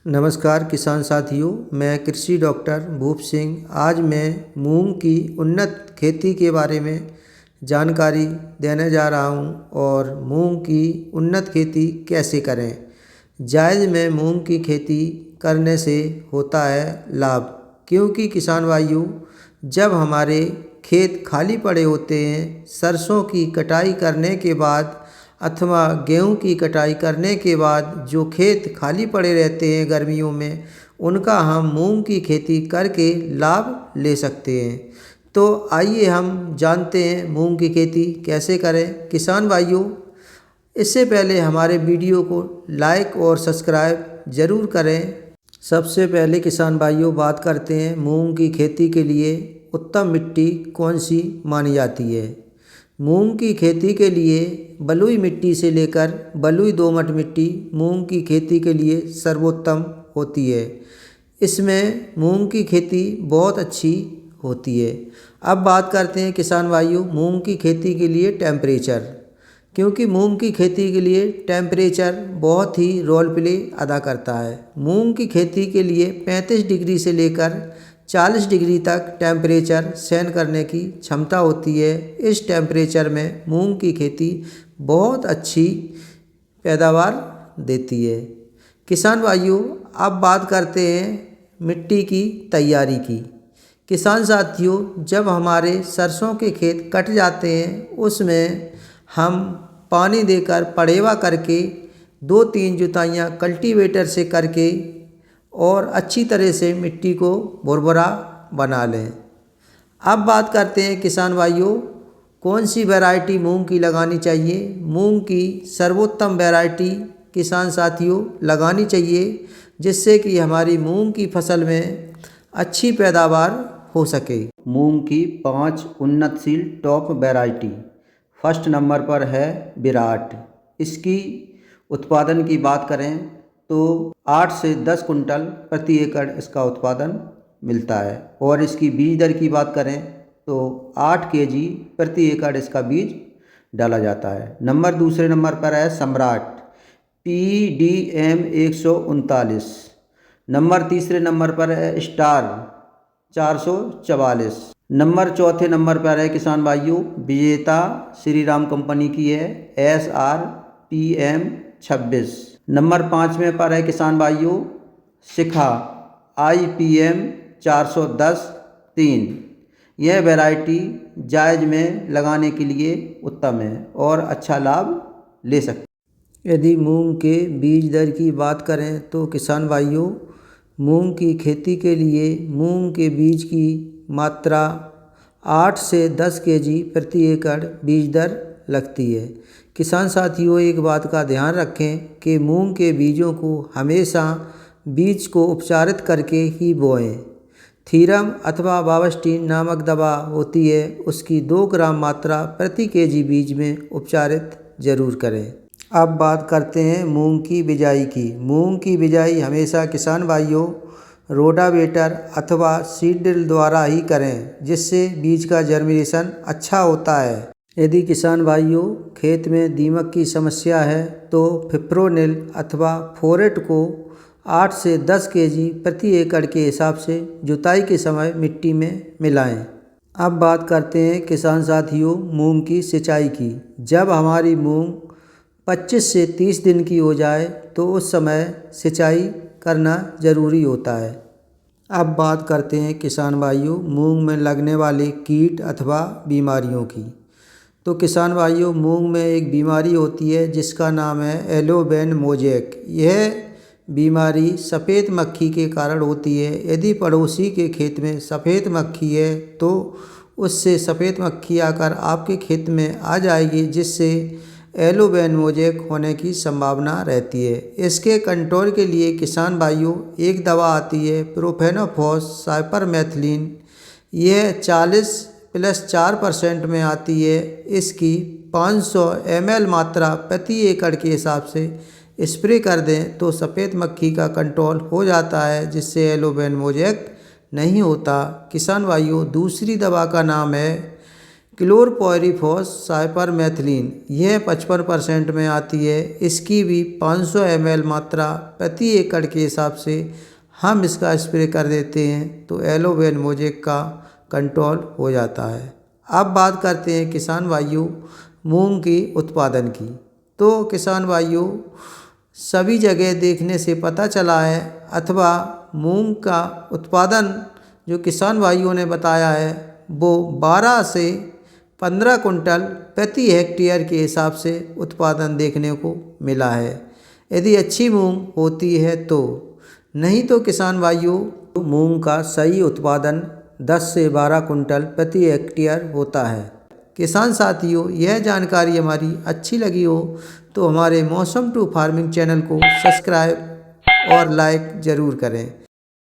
नमस्कार किसान साथियों, मैं कृषि डॉक्टर भूप सिंह। आज मैं मूंग की उन्नत खेती के बारे में जानकारी देने जा रहा हूं और मूंग की उन्नत खेती कैसे करें। जायज़ में मूंग की खेती करने से होता है लाभ, क्योंकि किसान भाइयों, जब हमारे खेत खाली पड़े होते हैं, सरसों की कटाई करने के बाद अथवा गेहूं की कटाई करने के बाद जो खेत खाली पड़े रहते हैं गर्मियों में, उनका हम मूंग की खेती करके लाभ ले सकते हैं। तो आइए हम जानते हैं मूंग की खेती कैसे करें। किसान भाइयों, इससे पहले हमारे वीडियो को लाइक और सब्सक्राइब ज़रूर करें। सबसे पहले किसान भाइयों बात करते हैं मूंग की खेती के लिए उत्तम मिट्टी कौन सी मानी जाती है। मूंग की खेती के लिए बलुई मिट्टी से लेकर बलुई दोमट मिट्टी मूंग की खेती के लिए सर्वोत्तम होती है। इसमें मूंग की खेती बहुत अच्छी होती है। अब बात करते हैं किसान भाइयों मूंग की खेती के लिए टेम्परेचर, क्योंकि मूंग की खेती के लिए टेम्परेचर बहुत ही रोल प्ले अदा करता है। मूंग की खेती के लिए 35 डिग्री से लेकर 40 डिग्री तक टेम्परेचर सहन करने की क्षमता होती है। इस टेम्परेचर में मूंग की खेती बहुत अच्छी पैदावार देती है। किसान भाइयों, अब बात करते हैं मिट्टी की तैयारी की। किसान साथियों, जब हमारे सरसों के खेत कट जाते हैं, उसमें हम पानी देकर पड़ेवा करके 2-3 जुताइयाँ कल्टीवेटर से करके और अच्छी तरह से मिट्टी को भुरभुरा बना लें। अब बात करते हैं किसान भाइयों कौन सी वैरायटी मूंग की लगानी चाहिए। मूंग की सर्वोत्तम वैरायटी किसान साथियों लगानी चाहिए, जिससे कि हमारी मूंग की फसल में अच्छी पैदावार हो सके। मूंग की 5 उन्नतशील टॉप वैरायटी। फर्स्ट नंबर पर है विराट। इसकी उत्पादन की बात करें तो 8 से 10 कुंटल प्रति एकड़ इसका उत्पादन मिलता है, और इसकी बीज दर की बात करें तो 8 केजी प्रति एकड़ इसका बीज डाला जाता है। दूसरे नंबर पर है सम्राट PDM 139। तीसरे नंबर पर है स्टार 444। चौथे नंबर पर है किसान भाइयों विजेता श्री राम कंपनी की है SRPM 26। नंबर 5वें पर है किसान भाइयों शिखा IPM 410 3। यह वैरायटी जायज़ में लगाने के लिए उत्तम है और अच्छा लाभ ले सकते हैं। यदि मूंग के बीज दर की बात करें तो किसान भाइयों मूंग की खेती के लिए मूंग के बीज की मात्रा 8 से 10 केजी प्रति एकड़ बीज दर लगती है। किसान साथियों, एक बात का ध्यान रखें कि मूंग के बीजों को हमेशा बीज को उपचारित करके ही बोएं। थीरम अथवा बावस्टीन नामक दवा होती है, उसकी 2 ग्राम मात्रा प्रति केजी बीज में उपचारित जरूर करें। अब बात करते हैं मूंग की बिजाई की। मूंग की बिजाई हमेशा किसान भाइयों रोटावेटर अथवा सीड ड्रिल द्वारा ही करें, जिससे बीज का जर्मिनेशन अच्छा होता है। यदि किसान भाइयों खेत में दीमक की समस्या है तो फिप्रोनिल अथवा फोरेट को 8 से 10 केजी प्रति एकड़ के हिसाब से जुताई के समय मिट्टी में मिलाएं। अब बात करते हैं किसान साथियों मूंग की सिंचाई की। जब हमारी मूंग 25 से 30 दिन की हो जाए तो उस समय सिंचाई करना ज़रूरी होता है। अब बात करते हैं किसान भाइयों मूंग में लगने वाले कीट अथवा बीमारियों की। तो किसान भाइयों मूंग में एक बीमारी होती है जिसका नाम है एलोवेन मोजेक। यह बीमारी सफ़ेद मक्खी के कारण होती है। यदि पड़ोसी के खेत में सफ़ेद मक्खी है तो उससे सफ़ेद मक्खी आकर आपके खेत में आ जाएगी, जिससे एलोवेन मोजेक होने की संभावना रहती है। इसके कंट्रोल के लिए किसान भाइयों एक दवा आती है प्रोफेनोफॉस साइपरमेथ्रिन। यह 40+4% में आती है। इसकी 500 ml मात्रा प्रति एकड़ के हिसाब से स्प्रे कर दें तो सफ़ेद मक्खी का कंट्रोल हो जाता है, जिससे एलोवेन मोजेक नहीं होता। किसान भाइयों दूसरी दवा का नाम है क्लोरपाइरीफॉस साइपरमेथ्रिन यह 55% में आती है। इसकी भी 500 ml मात्रा प्रति एकड़ के हिसाब से हम इसका स्प्रे कर देते हैं तो येलो बेल मोज़ेक का कंट्रोल हो जाता है। अब बात करते हैं किसान भाइयों मूंग की उत्पादन की। तो किसान भाइयों सभी जगह देखने से पता चला है अथवा मूंग का उत्पादन जो किसान भाइयों ने बताया है वो 12 से 15 कुंटल प्रति हेक्टेयर के हिसाब से उत्पादन देखने को मिला है यदि अच्छी मूंग होती है तो। नहीं तो किसान भाइयों मूंग का सही उत्पादन 10 से 12 कुंटल प्रति हेक्टेयर होता है। किसान साथियों यह जानकारी हमारी अच्छी लगी हो तो हमारे मौसम टू फार्मिंग चैनल को सब्सक्राइब और लाइक ज़रूर करें।